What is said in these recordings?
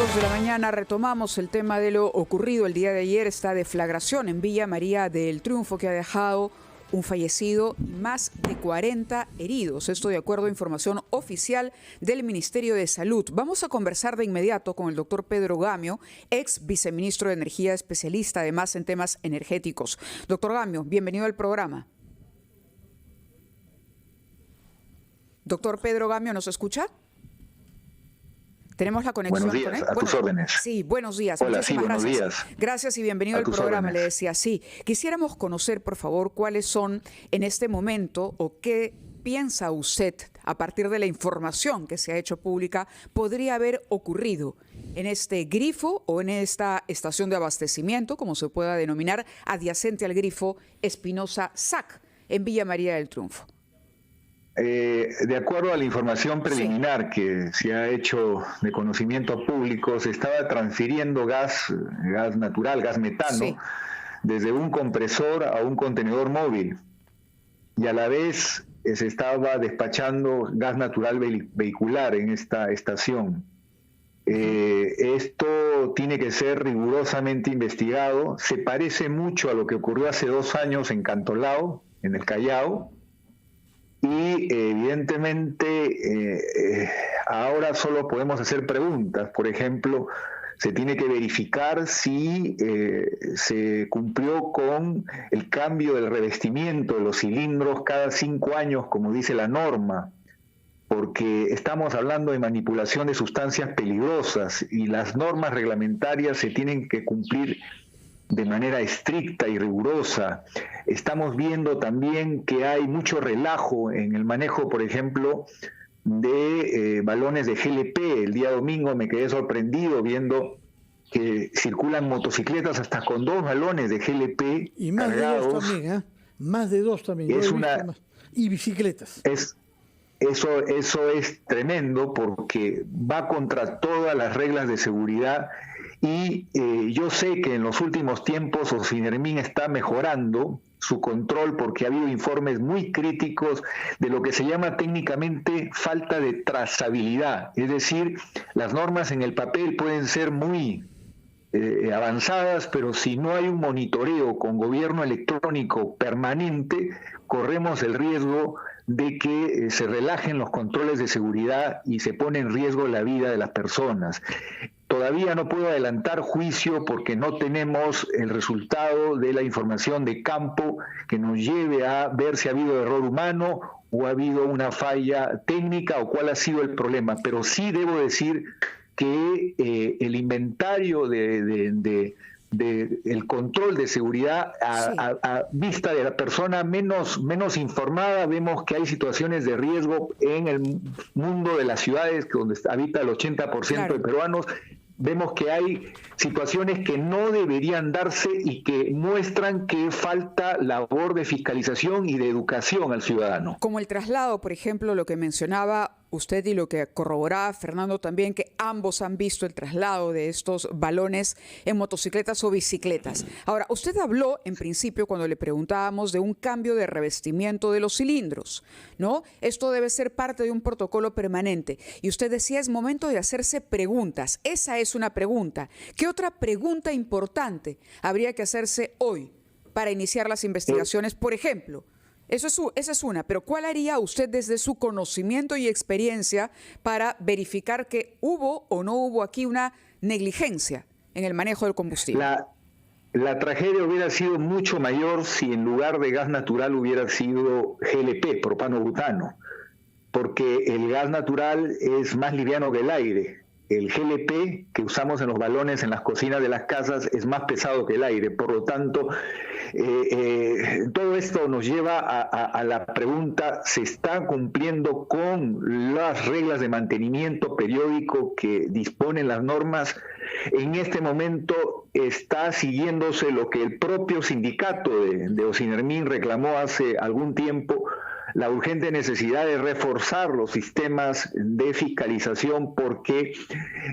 2 de la mañana retomamos el tema de lo ocurrido el día de ayer, esta deflagración en Villa María del Triunfo que ha dejado un fallecido y más de 40 heridos. Esto de acuerdo a información oficial del Ministerio de Salud. Vamos a conversar de inmediato con el doctor Pedro Gamio, ex viceministro de Energía, especialista además en temas energéticos. Doctor Gamio, bienvenido al programa. Doctor Pedro Gamio, ¿nos escucha? Tenemos la conexión. Buenos días, a tus órdenes. Sí, buenos días. Hola, Muchísimas buenos gracias. días. Gracias y bienvenido al programa, le decía. Sí, quisiéramos conocer, por favor, cuáles son en este momento o qué piensa usted, a partir de la información que se ha hecho pública, podría haber ocurrido en este grifo o en esta estación de abastecimiento, como se pueda denominar, adyacente al grifo Espinosa SAC, en Villa María del Triunfo. De acuerdo a la información preliminar que se ha hecho de conocimiento público, se estaba transfiriendo gas natural, gas metano, sí, desde un compresor a un contenedor móvil, y a la vez se estaba despachando gas natural vehicular en esta estación. Esto tiene que ser rigurosamente investigado. Se parece mucho a lo que ocurrió hace 2 años en Cantolao, en el Callao, y evidentemente ahora solo podemos hacer preguntas. Por ejemplo, se tiene que verificar si se cumplió con el cambio del revestimiento de los cilindros cada 5 años, como dice la norma, porque estamos hablando de manipulación de sustancias peligrosas y las normas reglamentarias se tienen que cumplir de manera estricta y rigurosa. Estamos viendo también que hay mucho relajo en el manejo, por ejemplo, de balones de GLP. El día domingo me quedé sorprendido viendo que circulan motocicletas hasta con 2 balones de GLP y más cargados. De 2 también, ¿eh? Más de 2 también. Y bicicletas. Eso es tremendo porque va contra todas las reglas de seguridad. Y yo sé que en los últimos tiempos Ocinermin está mejorando su control porque ha habido informes muy críticos de lo que se llama técnicamente falta de trazabilidad. Es decir, las normas en el papel pueden ser muy avanzadas, pero si no hay un monitoreo con gobierno electrónico permanente, corremos el riesgo de que se relajen los controles de seguridad y se pone en riesgo la vida de las personas. Todavía no puedo adelantar juicio porque no tenemos el resultado de la información de campo que nos lleve a ver si ha habido error humano o ha habido una falla técnica o cuál ha sido el problema. Pero sí debo decir que el inventario el control de seguridad a vista de la persona menos informada, vemos que hay situaciones de riesgo en el mundo de las ciudades donde habita el 80% de peruanos. Vemos que hay situaciones que no deberían darse y que muestran que falta labor de fiscalización y de educación al ciudadano. Como el traslado, por ejemplo, lo que mencionaba usted y lo que corroboraba Fernando también, que ambos han visto el traslado de estos balones en motocicletas o bicicletas. Ahora, usted habló en principio cuando le preguntábamos de un cambio de revestimiento de los cilindros, ¿no? Esto debe ser parte de un protocolo permanente. Y usted decía, es momento de hacerse preguntas. Esa es una pregunta. ¿Qué otra pregunta importante habría que hacerse hoy para iniciar las investigaciones? Por ejemplo, esa es una, pero ¿cuál haría usted desde su conocimiento y experiencia para verificar que hubo o no hubo aquí una negligencia en el manejo del combustible? La tragedia hubiera sido mucho mayor si en lugar de gas natural hubiera sido GLP, propano-butano, porque el gas natural es más liviano que el aire. El GLP que usamos en los balones en las cocinas de las casas es más pesado que el aire, por lo tanto, todo esto nos lleva a la pregunta, ¿se está cumpliendo con las reglas de mantenimiento periódico que disponen las normas? En este momento está siguiéndose lo que el propio sindicato de Ocinermin reclamó hace algún tiempo, la urgente necesidad de reforzar los sistemas de fiscalización porque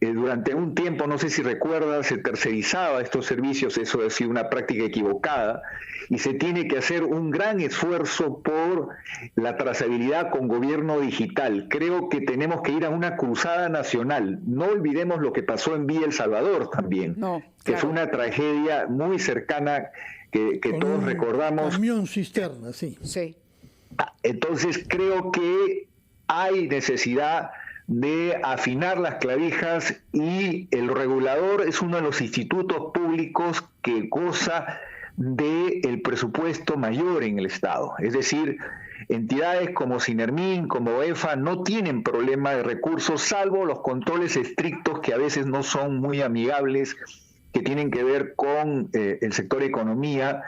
durante un tiempo, no sé si recuerdas, se tercerizaba estos servicios, eso ha sido una práctica equivocada, y se tiene que hacer un gran esfuerzo por la trazabilidad con gobierno digital. Creo que tenemos que ir a una cruzada nacional. No olvidemos lo que pasó en Villa El Salvador también, que fue una tragedia muy cercana que todos recordamos. Camión cisterna, sí. Entonces creo que hay necesidad de afinar las clavijas y el regulador es uno de los institutos públicos que goza del presupuesto mayor en el Estado. Es decir, entidades como Sinermin, como EFA, no tienen problema de recursos, salvo los controles estrictos que a veces no son muy amigables, que tienen que ver con el sector economía,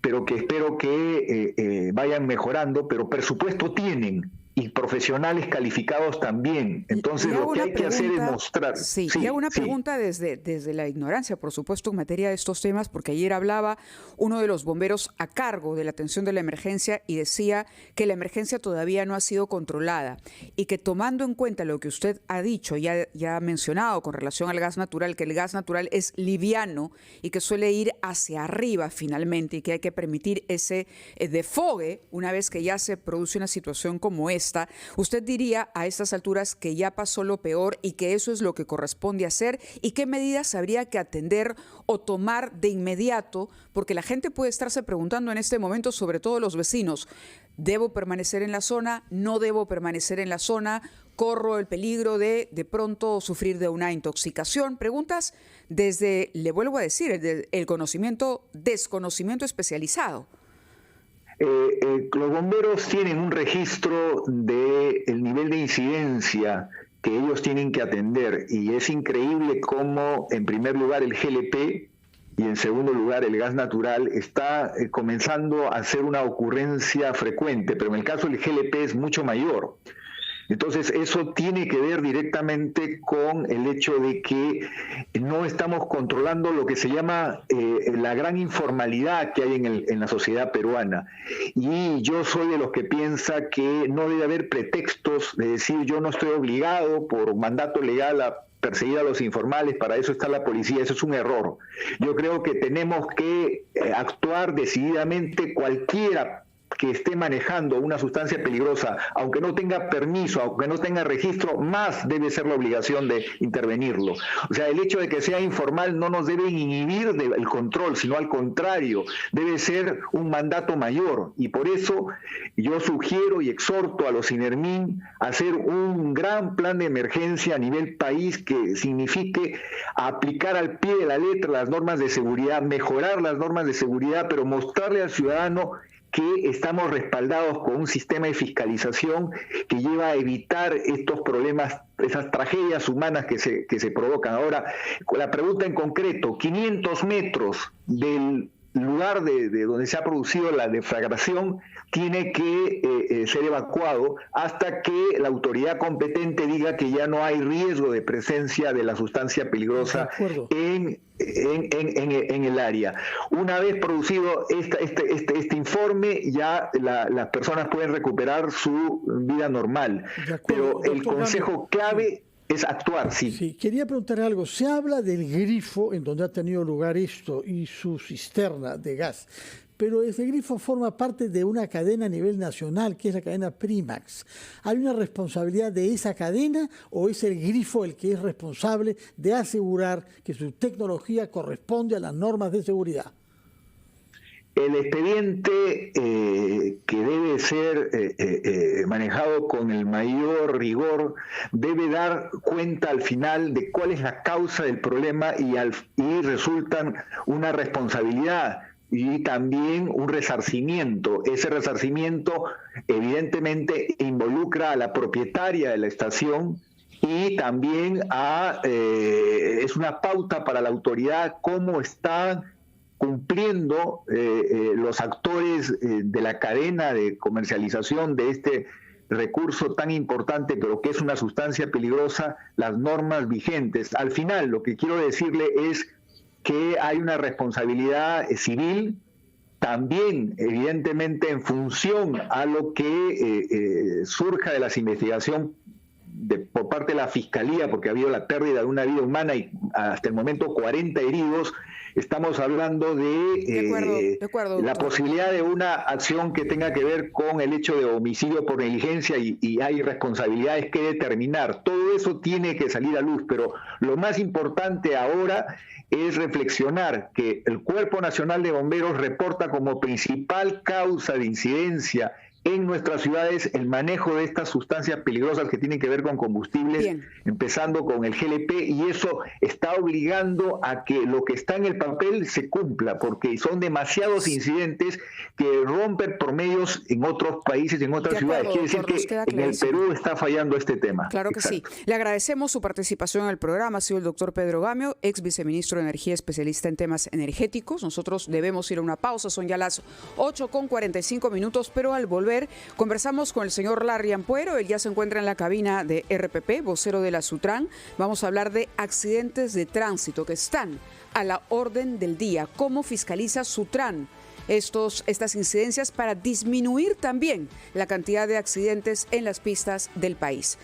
pero que espero que vayan mejorando, pero presupuesto tienen y profesionales calificados también. Entonces lo que hay que hacer es mostrar. Sí, y hago una pregunta desde la ignorancia, por supuesto, en materia de estos temas, porque ayer hablaba uno de los bomberos a cargo de la atención de la emergencia y decía que la emergencia todavía no ha sido controlada y que tomando en cuenta lo que usted ha dicho y ha mencionado con relación al gas natural, que el gas natural es liviano y que suele ir hacia arriba finalmente y que hay que permitir ese desfogue una vez que ya se produce una situación como esta. ¿Usted diría a estas alturas que ya pasó lo peor y que eso es lo que corresponde hacer? ¿Y qué medidas habría que atender o tomar de inmediato? Porque la gente puede estarse preguntando en este momento, sobre todo los vecinos, ¿debo permanecer en la zona? ¿No debo permanecer en la zona? ¿Corro el peligro de pronto sufrir de una intoxicación? Preguntas desde, le vuelvo a decir, el desconocimiento especializado. Los bomberos tienen un registro del nivel de incidencia que ellos tienen que atender y es increíble cómo en primer lugar el GLP y en segundo lugar el gas natural está comenzando a ser una ocurrencia frecuente, pero en el caso del GLP es mucho mayor. Entonces eso tiene que ver directamente con el hecho de que no estamos controlando lo que se llama la gran informalidad que hay en la sociedad peruana. Y yo soy de los que piensa que no debe haber pretextos de decir yo no estoy obligado por mandato legal a perseguir a los informales, para eso está la policía. Eso es un error. Yo creo que tenemos que actuar decididamente cualquiera que esté manejando una sustancia peligrosa, aunque no tenga permiso, aunque no tenga registro, más debe ser la obligación de intervenirlo. O sea, el hecho de que sea informal no nos debe inhibir del control, sino al contrario, debe ser un mandato mayor. Y por eso yo sugiero y exhorto a los Sinermin a hacer un gran plan de emergencia a nivel país que signifique aplicar al pie de la letra las normas de seguridad, mejorar las normas de seguridad, pero mostrarle al ciudadano que estamos respaldados con un sistema de fiscalización que lleva a evitar estos problemas, esas tragedias humanas que se provocan. Ahora, con la pregunta en concreto, 500 metros del lugar de donde se ha producido la deflagración tiene que ser evacuado hasta que la autoridad competente diga que ya no hay riesgo de presencia de la sustancia peligrosa en el área. Una vez producido este informe, ya las personas pueden recuperar su vida normal. Pero el consejo clave es actuar, sí. Sí, quería preguntar algo. Se habla del grifo en donde ha tenido lugar esto y su cisterna de gas, pero ese grifo forma parte de una cadena a nivel nacional, que es la cadena Primax. ¿Hay una responsabilidad de esa cadena o es el grifo el que es responsable de asegurar que su tecnología corresponde a las normas de seguridad? El expediente que debe ser manejado con el mayor rigor debe dar cuenta al final de cuál es la causa del problema y resultan una responsabilidad y también un resarcimiento. Ese resarcimiento evidentemente involucra a la propietaria de la estación y también es una pauta para la autoridad cómo están cumpliendo los actores de la cadena de comercialización de este recurso tan importante, pero que es una sustancia peligrosa, las normas vigentes. Al final, lo que quiero decirle es que hay una responsabilidad civil También, evidentemente, en función a lo que surja de las investigaciones por parte de la Fiscalía, porque ha habido la pérdida de una vida humana y hasta el momento 40 heridos, estamos hablando de la posibilidad de una acción que tenga que ver con el hecho de homicidio por negligencia y hay responsabilidades que determinar. Todo eso tiene que salir a luz, pero lo más importante ahora es reflexionar que el Cuerpo Nacional de Bomberos reporta como principal causa de incidencia en nuestras ciudades el manejo de estas sustancias peligrosas que tienen que ver con combustibles, empezando con el GLP, y eso está obligando a que lo que está en el papel se cumpla, porque son demasiados incidentes que rompen promedios en otros países, en otras ciudades. Quiere decir que en el Perú está fallando este tema. Claro que sí. Le agradecemos su participación en el programa. Ha sido el doctor Pedro Gamio, ex viceministro de Energía, especialista en temas energéticos. Nosotros debemos ir a una pausa, son ya las 8:45, pero al volver conversamos con el señor Larry Ampuero. Él ya se encuentra en la cabina de RPP, vocero de la Sutran. Vamos a hablar de accidentes de tránsito que están a la orden del día. ¿Cómo fiscaliza Sutran estas incidencias para disminuir también la cantidad de accidentes en las pistas del país?